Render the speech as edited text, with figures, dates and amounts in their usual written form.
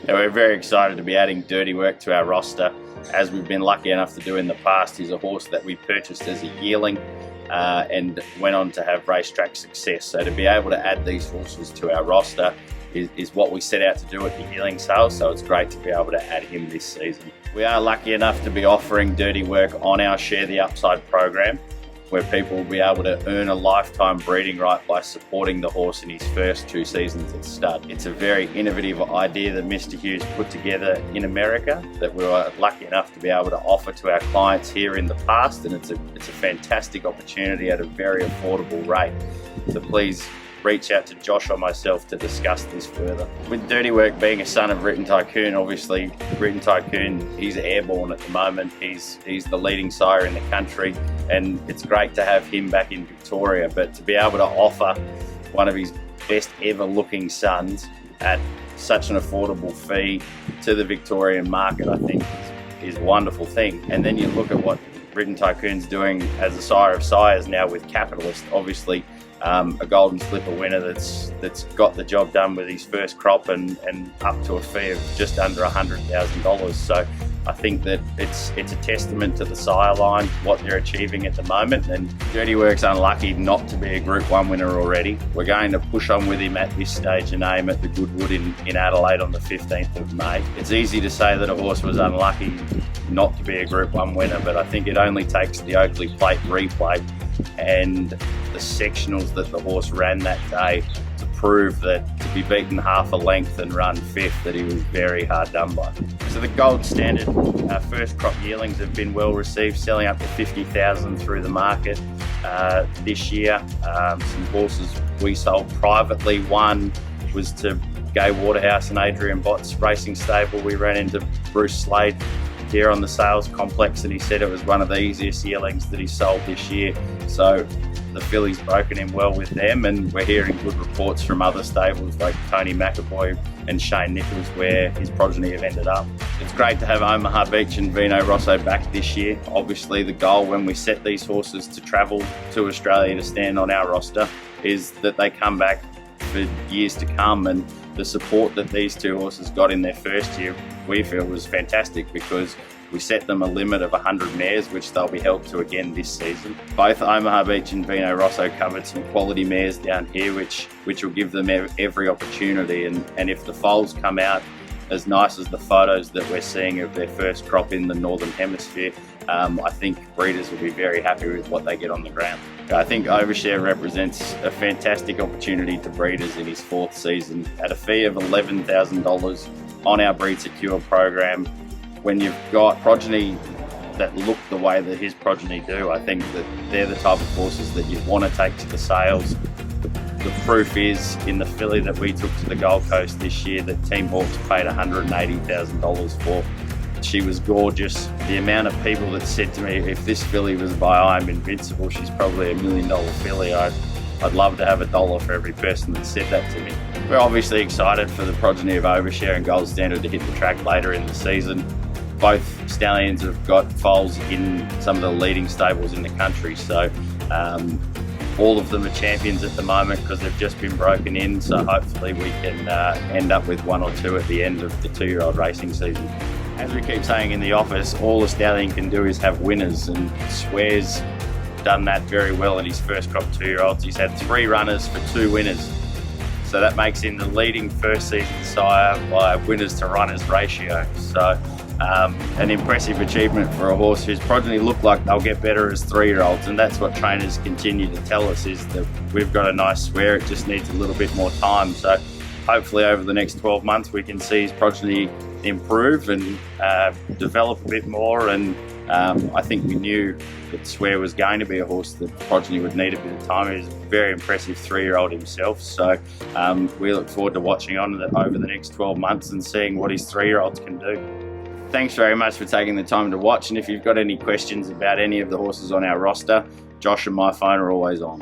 And we're very excited to be adding Dirty Work to our roster. As we've been lucky enough to do in the past, he's a horse that we purchased as a yearling and went on to have racetrack success. So to be able to add these horses to our roster is what we set out to do at the yearling sale, so it's great to be able to add him this season. We are lucky enough to be offering Dirty Work on our Share the Upside program, where people will be able to earn a lifetime breeding right by supporting the horse in his first 2 seasons at stud. It's a very innovative idea that Mr. Hughes put together in America that we were lucky enough to be able to offer to our clients here in the past, and it's a fantastic opportunity at a very affordable rate. So please reach out to Josh or myself to discuss this further. With Dirty Work being a son of Written Tycoon, obviously Written Tycoon, he's airborne at the moment. He's the leading sire in the country, and it's great to have him back in Victoria, but to be able to offer one of his best ever looking sons at such an affordable fee to the Victorian market, I think is a wonderful thing. And then you look at what Written Tycoon's doing as a sire of sires now with Capitalist, obviously a Golden Slipper winner that's got the job done with his first crop and up to a fee of just under $100,000. So I think that it's a testament to the sire line, what they're achieving at the moment, and Dirty Work's unlucky not to be a Group 1 winner already. We're going to push on with him at this stage and aim at the Goodwood in Adelaide on the 15th of May. It's easy to say that a horse was unlucky not to be a Group 1 winner, but I think it only takes the Oakley Plate replay and the sectionals that the horse ran that day to prove that to be beaten half a length and run 5th, that he was very hard done by. So the gold standard first crop yearlings have been well received, selling up to 50,000 through the market this year. Some horses we sold privately. One was to Gay Waterhouse and Adrian Bott's racing stable. We ran into Bruce Slade here on the sales complex, and he said it was one of the easiest yearlings that he sold this year. So the filly's broken in well with them, and we're hearing good reports from other stables like Tony McAvoy and Shane Nichols where his progeny have ended up. It's great to have Omaha Beach and Vino Rosso back this year. Obviously the goal when we set these horses to travel to Australia to stand on our roster is that they come back for years to come, and the support that these two horses got in their first year we feel was fantastic, because we set them a limit of 100 mares, which they'll be held to again this season. Both Omaha Beach and Vino Rosso covered some quality mares down here, which will give them every opportunity. And if the foals come out as nice as the photos that we're seeing of their first crop in the Northern Hemisphere, I think breeders will be very happy with what they get on the ground. I think Overshare represents a fantastic opportunity to breeders in his 4th season at a fee of $11,000 on our Breed Secure program. When you've got progeny that look the way that his progeny do, I think that they're the type of horses that you want to take to the sales. The proof is in the filly that we took to the Gold Coast this year that Team Hawkes paid $180,000 for. She was gorgeous. The amount of people that said to me, if this filly was by I'm Invincible, she's probably $1 million filly. I'd love to have $1 for every person that said that to me. We're obviously excited for the progeny of Overshare and Gold Standard to hit the track later in the season. Both stallions have got foals in some of the leading stables in the country, so all of them are champions at the moment because they've just been broken in, so hopefully we can end up with 1 or 2 at the end of the 2-year-old racing season. As we keep saying in the office, all a stallion can do is have winners, and Swear's done that very well in his first crop 2-year-olds. He's had 3 runners for 2 winners. So that makes him the leading first season sire by winners to runners ratio. So an impressive achievement for a horse whose progeny look like they'll get better as 3-year-olds, and that's what trainers continue to tell us, is that we've got a nice Swear, it just needs a little bit more time. So hopefully over the next 12 months we can see his progeny improve and develop a bit more, and I think we knew that Swear was going to be a horse that progeny would need a bit of time. He was a very impressive 3-year-old himself, so we look forward to watching on over the next 12 months and seeing what his 3-year-olds can do. Thanks very much for taking the time to watch, and if you've got any questions about any of the horses on our roster, Josh and my phone are always on.